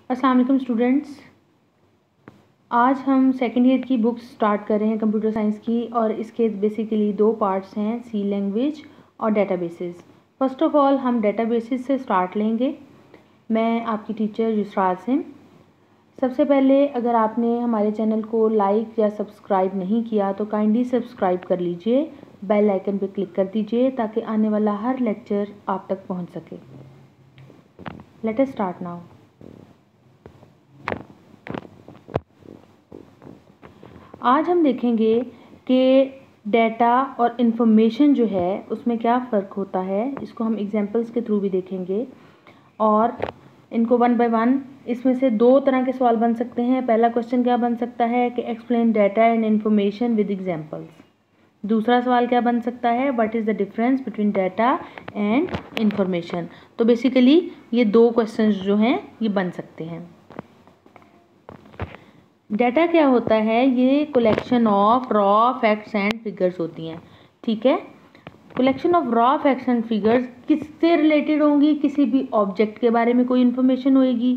अस्सलाम वालेकुम स्टूडेंट्स। आज हम सेकेंड ईयर की बुक्स स्टार्ट कर रहे हैं कंप्यूटर साइंस की, और इसके बेसिकली दो पार्ट्स हैं, सी लैंग्वेज और डेटाबेसेस। फर्स्ट ऑफ ऑल हम डेटाबेसेस से स्टार्ट लेंगे। मैं आपकी टीचर युसरा सिंह। सबसे पहले अगर आपने हमारे चैनल को लाइक या सब्सक्राइब नहीं किया तो काइंडली सब्सक्राइब कर लीजिए, बेल आइकन पर क्लिक कर दीजिए ताकि आने वाला हर लेक्चर आप तक पहुंच सके। Let us start now. आज हम देखेंगे कि डेटा और इन्फॉर्मेशन जो है उसमें क्या फ़र्क होता है। इसको हम एग्जांपल्स के थ्रू भी देखेंगे और इनको वन बाय वन, इसमें से दो तरह के सवाल बन सकते हैं। पहला क्वेश्चन क्या बन सकता है कि explain data and information with examples. दूसरा सवाल क्या बन सकता है, what is the difference between data and information. तो बेसिकली ये दो क्वेश्चंस जो हैं ये बन सकते हैं। डेटा क्या होता है, ये collection of raw facts and figures होती हैं। ठीक है, collection of raw facts and figures किससे रिलेटेड होंगी, किसी भी ऑब्जेक्ट के बारे में कोई इन्फॉर्मेशन होएगी,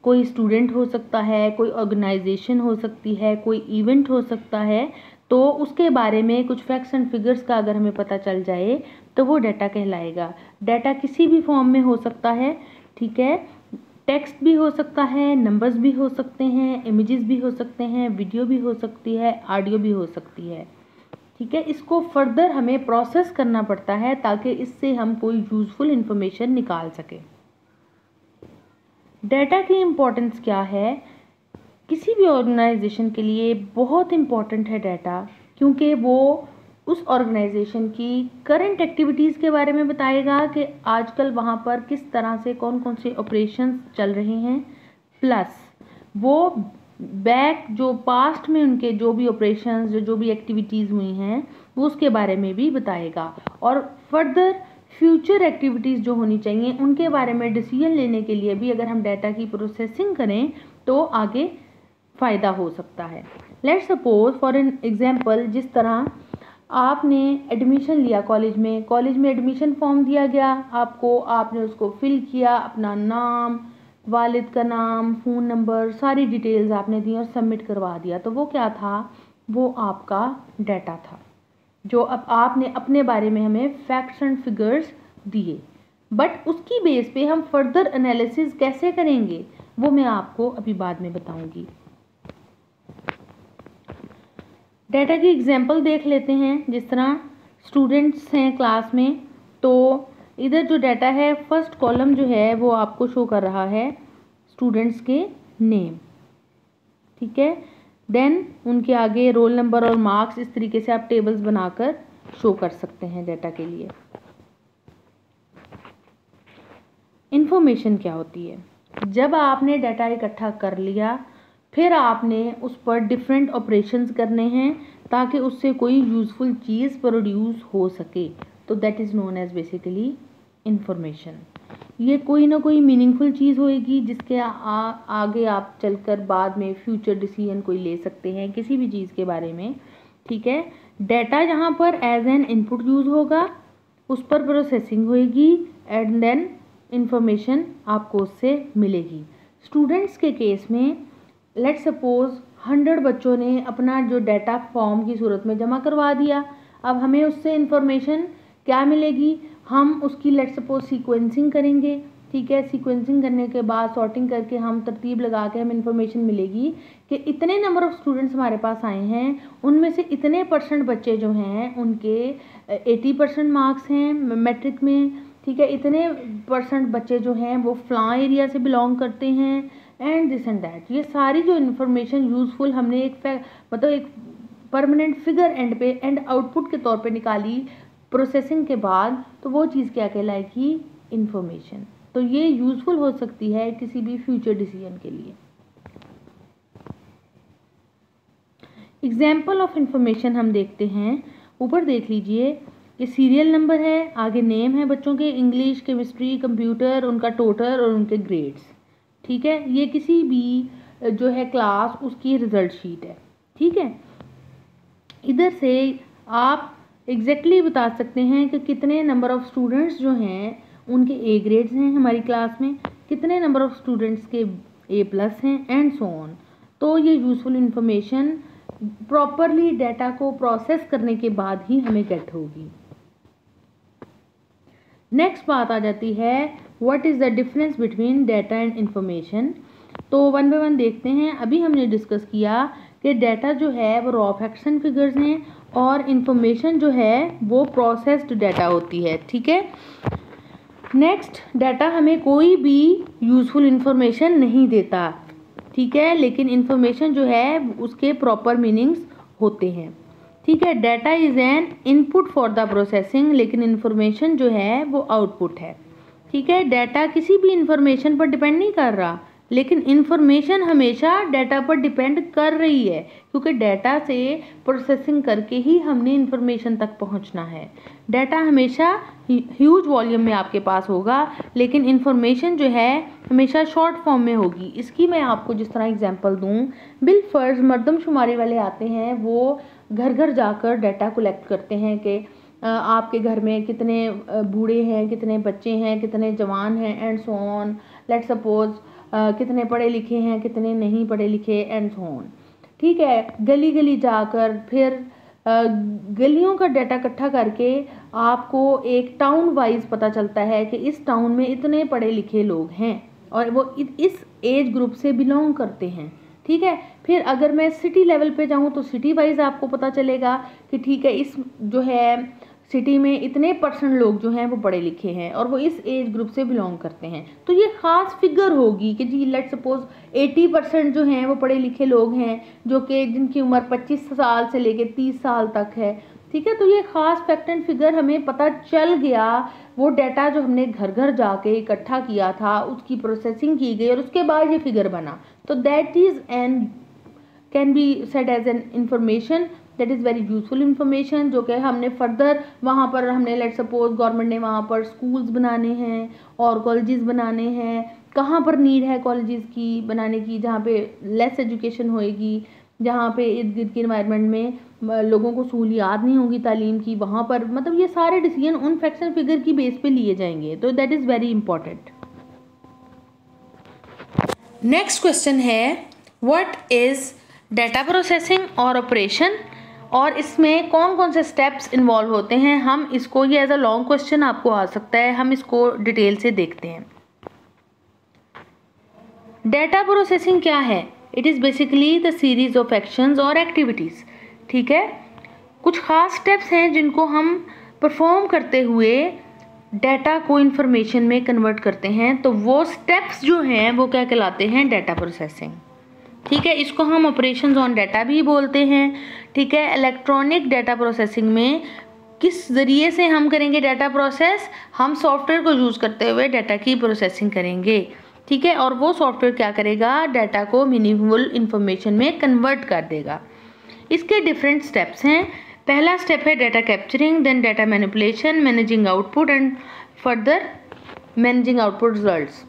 कोई स्टूडेंट हो सकता है, कोई ऑर्गेनाइजेशन हो सकती है, कोई इवेंट हो सकता है। तो उसके बारे में कुछ फैक्ट्स एंड फिगर्स का अगर हमें पता चल जाए तो वो डाटा कहलाएगा। डाटा किसी भी फॉर्म में हो सकता है। ठीक है, टेक्स्ट भी हो सकता है, नंबर्स भी हो सकते हैं, इमेजेस भी हो सकते हैं, वीडियो भी हो सकती है, ऑडियो भी हो सकती है। ठीक है, इसको फर्दर हमें प्रोसेस करना पड़ता है ताकि इससे हम कोई यूजफुल इंफॉर्मेशन निकाल सके। डाटा की इम्पोर्टेंस क्या है, किसी भी ऑर्गेनाइजेशन के लिए बहुत इम्पोर्टेंट है डाटा, क्योंकि वो उस ऑर्गेनाइजेशन की करंट एक्टिविटीज़ के बारे में बताएगा कि आजकल वहाँ पर किस तरह से कौन कौन से ऑपरेशंस चल रहे हैं, प्लस वो बैक जो पास्ट में उनके जो भी ऑपरेशंस जो भी एक्टिविटीज़ हुई हैं वो उसके बारे में भी बताएगा, और फर्दर फ्यूचर एक्टिविटीज़ जो होनी चाहिए उनके बारे में डिसीजन लेने के लिए भी अगर हम डाटा की प्रोसेसिंग करें तो आगे फ़ायदा हो सकता है। Let's suppose for an example, जिस तरह आपने एडमिशन लिया कॉलेज में एडमिशन फॉर्म दिया गया आपको, आपने उसको फिल किया, अपना नाम, वालिद का नाम, फ़ोन नंबर, सारी डिटेल्स आपने दी और सबमिट करवा दिया। तो वो क्या था, वो आपका डाटा था जो अब आपने अपने बारे में हमें फैक्ट्स एंड फिगर्स दिए। बट उसकी बेस पे हम फर्दर एनालिसिस कैसे करेंगे वो मैं आपको अभी बाद में बताऊंगी। डाटा की एग्जांपल देख लेते हैं। जिस तरह स्टूडेंट्स हैं क्लास में, तो इधर जो डाटा है फर्स्ट कॉलम जो है वो आपको शो कर रहा है स्टूडेंट्स के नेम। ठीक है, देन उनके आगे रोल नंबर और मार्क्स, इस तरीके से आप टेबल्स बनाकर शो कर सकते हैं डाटा के लिए। इंफॉर्मेशन क्या होती है, जब आपने डाटा इकट्ठा कर लिया फिर आपने उस पर डिफरेंट ऑपरेशंस करने हैं ताकि उससे कोई यूज़फुल चीज़ प्रोड्यूस हो सके, तो that is known as basically information. ये कोई ना कोई मीनिंगफुल चीज़ होएगी जिसके आगे आप चलकर बाद में फ्यूचर डिसीजन कोई ले सकते हैं किसी भी चीज़ के बारे में। ठीक है, डाटा यहाँ पर एज एन इनपुट यूज़ होगा, उस पर प्रोसेसिंग होएगी एंड देन इंफॉर्मेशन आपको उससे मिलेगी। स्टूडेंट्स के केस में लेट सपोज 100 बच्चों ने अपना जो डाटा फॉर्म की सूरत में जमा करवा दिया। अब हमें उससे इंफॉर्मेशन क्या मिलेगी, हम उसकी लेट सपोज सीक्वेंसिंग करेंगे। ठीक है, सीक्वेंसिंग करने के बाद सॉर्टिंग करके हम तरतीब लगा के हमें इंफॉर्मेशन मिलेगी कि इतने नंबर ऑफ़ स्टूडेंट्स हमारे पास आए हैं, उनमें से इतने % बच्चे जो हैं उनके 80% मार्क्स हैं मैट्रिक में। ठीक है, इतने % बच्चे जो हैं वो फलां एरिया से बिलोंग करते हैं एंड दिस एंड दैट। ये सारी जो इन्फॉर्मेशन यूज़फुल हमने एक परमानेंट फिगर एंड पे एंड आउटपुट के तौर पे निकाली प्रोसेसिंग के बाद, तो वो चीज़ क्या कहलाएगी, इंफॉर्मेशन। तो ये यूज़फुल हो सकती है किसी भी फ्यूचर डिसीजन के लिए। एग्जाम्पल ऑफ इंफॉर्मेशन हम देखते हैं। ऊपर देख लीजिए कि सीरियल नंबर है, आगे नेम है बच्चों के, इंग्लिश, केमिस्ट्री, कंप्यूटर, उनका टोटल और उनके ग्रेड्स। ठीक है, ये किसी भी जो है क्लास उसकी रिजल्ट शीट है। ठीक है, इधर से आप एग्जैक्टली बता सकते हैं कि कितने नंबर ऑफ़ स्टूडेंट्स जो हैं उनके ए ग्रेड्स हैं हमारी क्लास में, कितने नंबर ऑफ़ स्टूडेंट्स के A+ हैं एंड सो ऑन। तो ये यूज़फुल इंफॉर्मेशन प्रॉपरली डाटा को प्रोसेस करने के बाद ही हमें गेट होगी। नेक्स्ट बात आ जाती है what is the difference between data and information. तो वन बाय वन देखते हैं। अभी हमने डिस्कस किया कि डाटा जो है वो रॉ फैक्ट्स एंड फिगर्स हैं और इंफॉर्मेशन जो है वो प्रोसेस्ड डाटा होती है, ठीक है। नेक्स्ट, डाटा हमें कोई भी यूज़फुल इंफॉर्मेशन नहीं देता, ठीक है, लेकिन इंफॉर्मेशन जो है उसके प्रॉपर मीनिंग्स होते हैं, ठीक है। Data is an input for the processing, लेकिन इंफॉर्मेशन जो है वो आउटपुट है, ठीक है। डाटा किसी भी इंफॉर्मेशन पर डिपेंड नहीं कर रहा, लेकिन इंफॉर्मेशन हमेशा डाटा पर डिपेंड कर रही है, क्योंकि डाटा से प्रोसेसिंग करके ही हमने इंफॉर्मेशन तक पहुंचना है। डाटा हमेशा ह्यूज वॉल्यूम में आपके पास होगा, लेकिन इंफॉर्मेशन जो है हमेशा शॉर्ट फॉर्म में होगी। इसकी मैं आपको जिस तरह एग्जांपल दूं, बिलफर्ज मर्दमशुमारी वाले आते हैं, वो घर घर जाकर डाटा कलेक्ट करते हैं कि आपके घर में कितने बूढ़े हैं, कितने बच्चे हैं, कितने जवान हैं and so on. Let's suppose कितने पढ़े लिखे हैं, कितने नहीं पढ़े लिखे एंड सो ऑन, ठीक है। गली गली जाकर फिर गलियों का डाटा इकट्ठा करके आपको एक टाउन वाइज पता चलता है कि इस टाउन में इतने पढ़े लिखे लोग हैं और वो इस एज ग्रुप से बिलोंग करते हैं, ठीक है। फिर अगर मैं सिटी लेवल पे जाऊँ तो सिटी वाइज आपको पता चलेगा कि ठीक है, इस जो है सिटी में इतने % लोग जो हैं वो पढ़े लिखे हैं और वो इस एज ग्रुप से बिलोंग करते हैं। तो ये ख़ास फिगर होगी कि जी लेट्स सपोज 80% जो हैं वो पढ़े लिखे लोग हैं, जो कि जिनकी उम्र 25 साल से लेके 30 साल तक है, ठीक है। तो ये ख़ास फैक्ट एंड फिगर हमें पता चल गया, वो डाटा जो हमने घर घर जाके इकट्ठा किया था उसकी प्रोसेसिंग की गई और उसके बाद ये फिगर बना। तो that is an can be said as an information, that is very useful information, जो कि हमने फर्दर वहाँ पर हमने लेट सपोज गवर्नमेंट ने वहाँ पर स्कूल्स बनाने हैं और कॉलेजेस बनाने हैं। कहाँ पर नीड है कॉलेजेस की बनाने की, जहाँ पे लेस एजुकेशन होएगी, जहाँ पे इर्द गिर्द के इन्वायरमेंट में लोगों को सहूलियात नहीं होगी तालीम की, वहाँ पर मतलब ये सारे डिसीजन उन फैक्ट्स एंड फिगर की बेस पे लिए जाएंगे। तो that is very important. Next question है व्हाट इज़ डाटा प्रोसेसिंग और ऑपरेशन, और इसमें कौन कौन से स्टेप्स इन्वॉल्व होते हैं। हम इसको, ये एज अ लॉन्ग क्वेश्चन आपको आ सकता है, हम इसको डिटेल से देखते हैं। डाटा प्रोसेसिंग क्या है? It is basically the series of actions और एक्टिविटीज़, ठीक है। कुछ ख़ास स्टेप्स हैं जिनको हम परफॉर्म करते हुए डाटा को इंफॉर्मेशन में कन्वर्ट करते हैं, तो वो स्टेप्स जो हैं वो क्या कहलाते हैं? डाटा प्रोसेसिंग, ठीक है। इसको हम ऑपरेशंस ऑन डाटा भी बोलते हैं, ठीक है। इलेक्ट्रॉनिक डाटा प्रोसेसिंग में किस ज़रिए से हम करेंगे डाटा प्रोसेस? हम सॉफ्टवेयर को यूज़ करते हुए डाटा की प्रोसेसिंग करेंगे, ठीक है। और वो सॉफ्टवेयर क्या करेगा? डाटा को मीनिंगफुल इंफॉर्मेशन में कन्वर्ट कर देगा। इसके डिफरेंट स्टेप्स हैं। पहला स्टेप है data capturing, then data manipulation, managing output and further managing output results,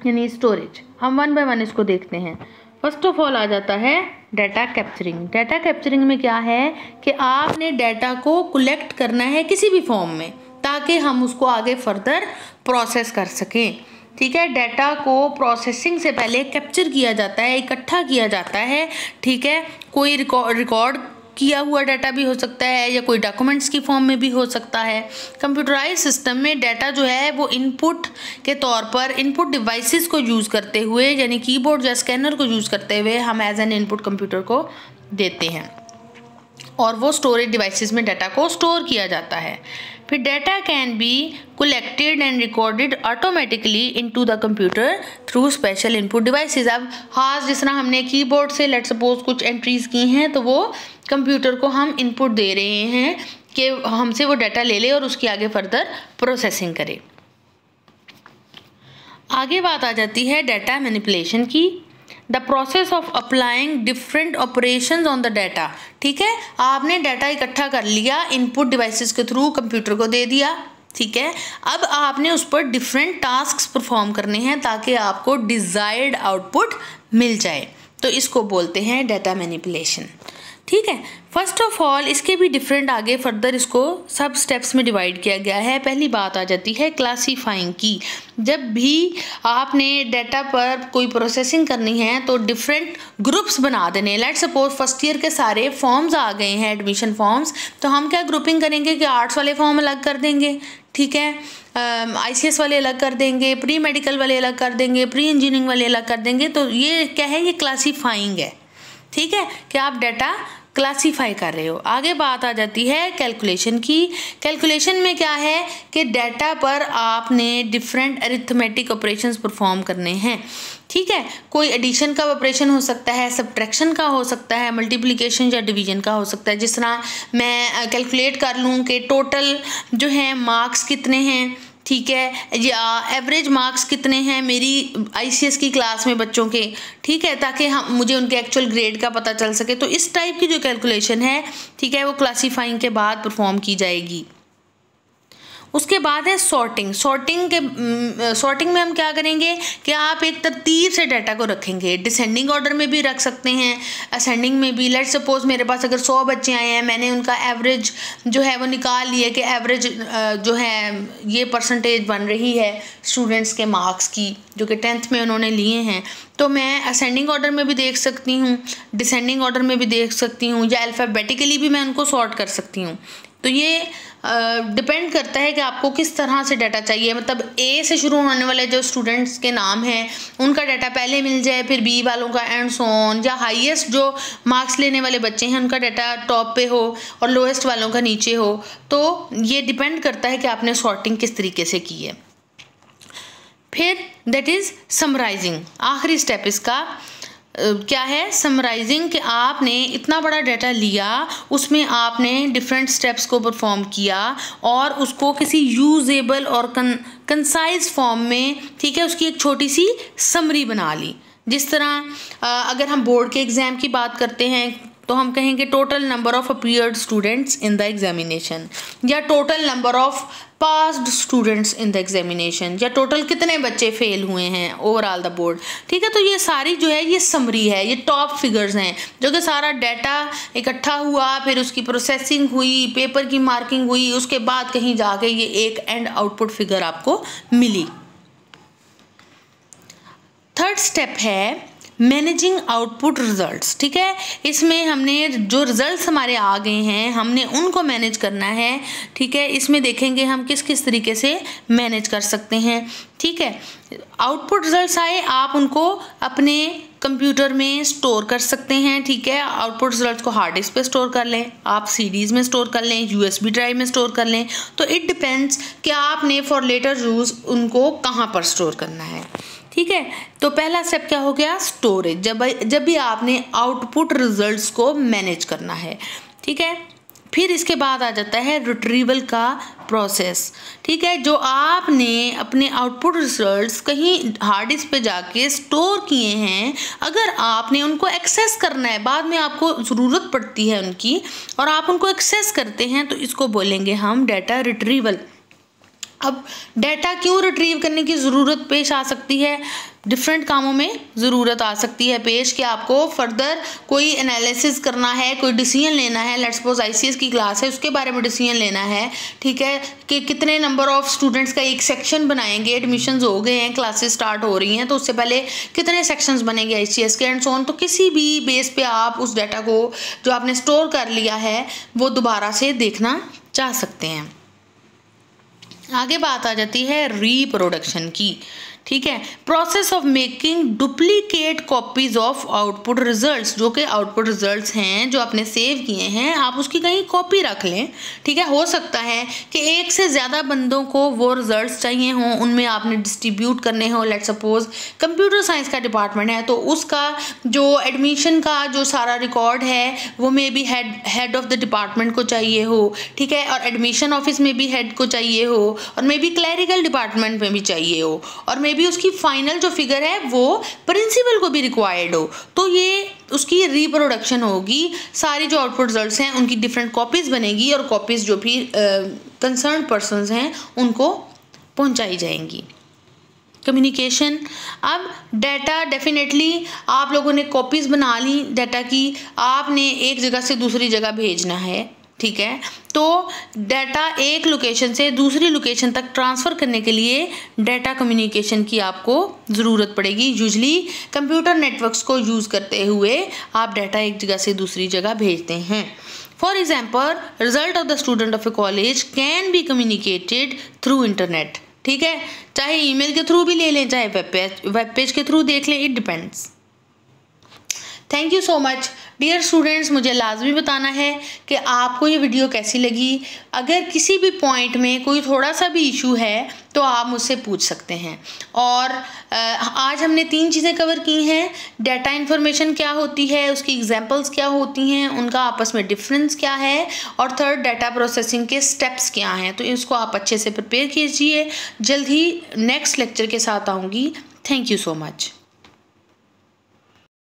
यानी स्टोरेज। हम वन बाय वन इसको देखते हैं। फर्स्ट ऑफ ऑल आ जाता है डाटा कैप्चरिंग। डाटा कैप्चरिंग में क्या है कि आपने डाटा को कलेक्ट करना है किसी भी फॉर्म में, ताकि हम उसको आगे फर्दर प्रोसेस कर सकें, ठीक है। डाटा को प्रोसेसिंग से पहले कैप्चर किया जाता है, इकट्ठा किया जाता है, ठीक है। कोई रिकॉर्ड किया हुआ डाटा भी हो सकता है या कोई डॉक्यूमेंट्स की फॉर्म में भी हो सकता है। कंप्यूटराइज सिस्टम में डाटा जो है वो इनपुट के तौर पर इनपुट डिवाइसेस को यूज़ करते हुए, यानी कीबोर्ड या स्कैनर को यूज़ करते हुए हम एज एन इनपुट कंप्यूटर को देते हैं और वो स्टोरेज डिवाइसेस में डाटा को स्टोर किया जाता है। फिर data can be collected and recorded automatically into the computer through special input devices. अब हाँ, जिस तरह हमने कीबोर्ड से लेट सपोज कुछ एंट्रीज की हैं, तो वो कंप्यूटर को हम इनपुट दे रहे हैं कि हमसे वो डाटा ले ले और उसकी आगे फर्दर प्रोसेसिंग करे। आगे बात आ जाती है डाटा मैनिपुलेशन की, the process of applying different operations on the data, ठीक है। आपने डाटा इकट्ठा कर लिया, इनपुट डिवाइसेस के थ्रू कंप्यूटर को दे दिया, ठीक है। अब आपने उस पर डिफरेंट टास्क्स परफॉर्म करने हैं ताकि आपको डिज़ायर्ड आउटपुट मिल जाए, तो इसको बोलते हैं डाटा मैनिपुलेशन। ठीक है। फर्स्ट ऑफ ऑल इसके भी डिफरेंट आगे फर्दर इसको सब स्टेप्स में डिवाइड किया गया है। पहली बात आ जाती है क्लासीफाइंग की। जब भी आपने डाटा पर कोई प्रोसेसिंग करनी है तो डिफरेंट ग्रुप्स बना देने। लेट्स सपोज फर्स्ट ईयर के सारे फॉर्म्स आ गए हैं, एडमिशन फॉर्म्स, तो हम क्या ग्रुपिंग करेंगे कि आर्ट्स वाले फॉर्म अलग कर देंगे, ठीक है, ICS वाले अलग कर देंगे, प्री मेडिकल वाले अलग कर देंगे, प्री इंजीनियरिंग वाले अलग कर देंगे। तो ये क्या है, ये क्लासीफाइंग है, ठीक है, कि आप डाटा क्लासीफाई कर रहे हो। आगे बात आ जाती है कैलकुलेशन की। कैलकुलेशन में क्या है कि डाटा पर आपने डिफरेंट अरिथमेटिक ऑपरेशंस परफॉर्म करने हैं, ठीक है। कोई एडिशन का ऑपरेशन हो सकता है, सब्ट्रैक्शन का हो सकता है, मल्टीप्लिकेशन या डिवीजन का हो सकता है। जिस तरह मैं कैलकुलेट कर लूँ कि टोटल जो है मार्क्स कितने हैं, ठीक है, या एवरेज मार्क्स कितने हैं मेरी ICS की क्लास में बच्चों के, ठीक है, ताकि हम मुझे उनके एक्चुअल ग्रेड का पता चल सके। तो इस टाइप की जो कैलकुलेशन है, ठीक है, वो क्लासीफाइंग के बाद परफॉर्म की जाएगी। उसके बाद है सॉर्टिंग। सॉर्टिंग में हम क्या करेंगे कि आप एक तरतीब से डाटा को रखेंगे। डिसेंडिंग ऑर्डर में भी रख सकते हैं, असेंडिंग में भी। लेट्स सपोज मेरे पास अगर 100 बच्चे आए हैं, मैंने उनका एवरेज जो है वो निकाल लिया कि एवरेज जो है ये परसेंटेज बन रही है स्टूडेंट्स के मार्क्स की जो कि 10th में उन्होंने लिए हैं, तो मैं असेंडिंग ऑर्डर में भी देख सकती हूँ, डिसेंडिंग ऑर्डर में भी देख सकती हूँ, या अल्फ़ाबेटिकली भी मैं उनको सॉर्ट कर सकती हूँ। तो ये डिपेंड करता है कि आपको किस तरह से डाटा चाहिए। मतलब A से शुरू होने वाले जो स्टूडेंट्स के नाम हैं उनका डाटा पहले मिल जाए, फिर B वालों का एंड सो ऑन, या हाईएस्ट जो मार्क्स लेने वाले बच्चे हैं उनका डाटा टॉप पे हो और लोएस्ट वालों का नीचे हो। तो ये डिपेंड करता है कि आपने सॉर्टिंग किस तरीके से की है। फिर दैट इज़ समराइजिंग। आखिरी स्टेप इसका क्या है, समराइजिंग, कि आपने इतना बड़ा डाटा लिया, उसमें आपने डिफरेंट स्टेप्स को परफॉर्म किया और उसको किसी यूजेबल और कंसाइज फॉर्म में, ठीक है, उसकी एक छोटी सी समरी बना ली। जिस तरह अगर हम बोर्ड के एग्ज़ाम की बात करते हैं तो हम कहेंगे total number of appeared students in the examination, या total number of passed students in the examination, या टोटल कितने बच्चे फेल हुए हैं ओवरऑल द बोर्ड, ठीक है। तो ये सारी जो है ये समरी है, ये टॉप फिगर्स हैं, जो कि सारा डाटा इकट्ठा हुआ, फिर उसकी प्रोसेसिंग हुई, पेपर की मार्किंग हुई, उसके बाद कहीं जाके ये एक एंड आउटपुट फिगर आपको मिली। थर्ड स्टेप है मैनेजिंग आउटपुट रिजल्ट्स, ठीक है। इसमें हमने जो रिजल्ट्स हमारे आ गए हैं हमने उनको मैनेज करना है, ठीक है। इसमें देखेंगे हम किस किस तरीके से मैनेज कर सकते हैं, ठीक है। आउटपुट रिजल्ट्स आए, आप उनको अपने कंप्यूटर में स्टोर कर सकते हैं, ठीक है। आउटपुट रिजल्ट्स को हार्ड डिस्क पे स्टोर कर लें, आप CDs में स्टोर कर लें, USB ड्राइव में स्टोर कर लें। तो इट डिपेंड्स कि आपने फॉर लेटर यूज़ उनको कहाँ पर स्टोर करना है, ठीक है। तो पहला स्टेप क्या हो गया, स्टोरेज। जब भी आपने आउटपुट रिजल्ट्स को मैनेज करना है, ठीक है। फिर इसके बाद आ जाता है रिट्रीवल का प्रोसेस, ठीक है। जो आपने अपने आउटपुट रिजल्ट्स कहीं हार्ड डिस्क पे जाके स्टोर किए हैं, अगर आपने उनको एक्सेस करना है, बाद में आपको ज़रूरत पड़ती है उनकी और आप उनको एक्सेस करते हैं, तो इसको बोलेंगे हम डाटा रिट्रीवल। अब डाटा क्यों रिट्रीव करने की ज़रूरत पेश आ सकती है, डिफरेंट कामों में ज़रूरत आ सकती है पेश, कि आपको फर्दर कोई एनालिसिस करना है, कोई डिसीजन लेना है। लेट्स सपोज ICS की क्लास है, उसके बारे में डिसीजन लेना है, ठीक है, कि कितने नंबर ऑफ स्टूडेंट्स का एक सेक्शन बनाएंगे। एडमिशन्स हो गए हैं, क्लासेस स्टार्ट हो रही हैं, तो उससे पहले कितने सेक्शंस बनेंगे ICS के एंड सो ऑन। तो किसी भी बेस पे आप उस डाटा को जो आपने स्टोर कर लिया है वो दोबारा से देखना चाह सकते हैं। आगे बात आ जाती है रिप्रोडक्शन की, ठीक है। Process of making duplicate copies of output results. जो कि आउटपुट रिजल्ट्स हैं जो आपने सेव किए हैं, आप उसकी कहीं कॉपी रख लें, ठीक है। हो सकता है कि एक से ज़्यादा बंदों को वो रिजल्ट्स चाहिए हों, उनमें आपने डिस्ट्रीब्यूट करने हो। लेट्स सपोज कंप्यूटर साइंस का डिपार्टमेंट है, तो उसका जो एडमिशन का जो सारा रिकॉर्ड है वो may be head of the department को चाहिए हो, ठीक है, और एडमिशन ऑफिस में भी हेड को चाहिए हो, और मे बी क्लैरिकल डिपार्टमेंट में भी चाहिए हो, और मे भी उसकी फाइनल जो फिगर है वो प्रिंसिपल को भी रिक्वायर्ड हो। तो ये उसकी रिप्रोडक्शन होगी, सारी जो आउटपुट रिजल्ट्स हैं उनकी डिफरेंट कॉपीज़ बनेगी और कॉपीज़ जो भी कंसर्न पर्सन्स हैं उनको पहुंचाई जाएंगी। कम्युनिकेशन। अब डाटा डेफिनेटली आप लोगों ने कॉपीज़ बना ली डाटा की, आपने एक जगह से दूसरी जगह भेजना है, ठीक है। तो डाटा एक लोकेशन से दूसरी लोकेशन तक ट्रांसफ़र करने के लिए डाटा कम्युनिकेशन की आपको ज़रूरत पड़ेगी। यूजली कंप्यूटर नेटवर्क्स को यूज़ करते हुए आप डाटा एक जगह से दूसरी जगह भेजते हैं। For example, result of the student of A college can be communicated through internet, ठीक है। चाहे ईमेल के थ्रू भी ले लें, चाहे वेब पेज के थ्रू देख लें, it depends. Thank you so much dear students. मुझे लाजमी बताना है कि आपको ये वीडियो कैसी लगी। अगर किसी भी पॉइंट में कोई थोड़ा सा भी इशू है तो आप मुझसे पूछ सकते हैं। और आज हमने 3 चीज़ें कवर की हैं। डाटा इन्फॉर्मेशन क्या होती है, उसकी एग्जांपल्स क्या होती हैं, उनका आपस में डिफरेंस क्या है, और थर्ड डाटा प्रोसेसिंग के स्टेप्स क्या हैं। तो इसको आप अच्छे से प्रिपेयर कीजिए। जल्द ही नेक्स्ट लेक्चर के साथ आऊँगी। Thank you so much.